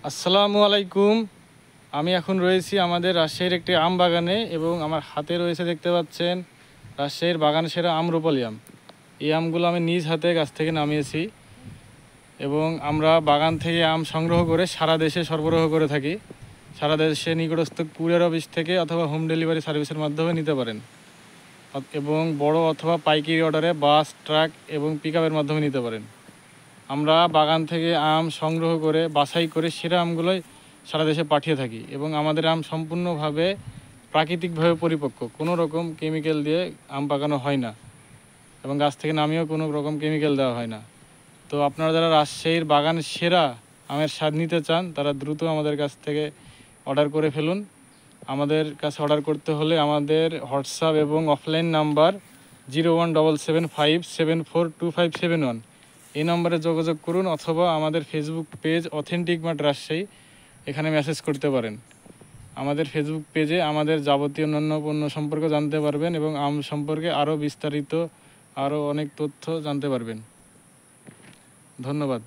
আসসালামু আলাইকুম। আমি এখন রয়েছি আমাদের রাজশাহীর একটি আম বাগানে এবং আমার হাতে রয়েছে, দেখতে পাচ্ছেন, রাজশাহীর বাগান সেরা আম্রপালি আম। এই আমগুলো আমি নিজ হাতে গাছ থেকে নামিয়েছি এবং আমরা বাগান থেকে আম সংগ্রহ করে সারা দেশে সরবরাহ করে থাকি। সারা দেশে নিকটস্থ কুরিয়ার অফিস থেকে অথবা হোম ডেলিভারি সার্ভিসের মাধ্যমে নিতে পারেন এবং বড় অথবা পাইকারি অর্ডারে বাস, ট্রাক এবং পিকআপের মাধ্যমে নিতে পারেন। আমরা বাগান থেকে আম সংগ্রহ করে বাছাই করে সেরা আমগুলোই সারা দেশে পাঠিয়ে থাকি এবং আমাদের আম সম্পূর্ণভাবে প্রাকৃতিকভাবে পরিপক্ক, কোনো রকম কেমিক্যাল দিয়ে আম পাকানো হয় না এবং গাছ থেকে নামিয়েও কোনো রকম কেমিক্যাল দেওয়া হয় না। তো আপনারা যারা রাজশাহীর বাগান সেরা আমের স্বাদ নিতে চান তারা দ্রুত আমাদের কাছ থেকে অর্ডার করে ফেলুন। আমাদের কাছে অর্ডার করতে হলে আমাদের হোয়াটসঅ্যাপ এবং অফলাইন নাম্বার 0177574251 এই নম্বরে যোগাযোগ করুন অথবা আমাদের Facebook page authentic mart Rajshahi, এখানে মেসেজ করতে পারেন। আমাদের ফেসবুক পেজে আমাদের যাবতীয় অন্যান্য পণ্য সম্পর্কে জানতে পারবেন এবং আম সম্পর্কে আরও বিস্তারিত আরও অনেক তথ্য জানতে পারবেন। ধন্যবাদ।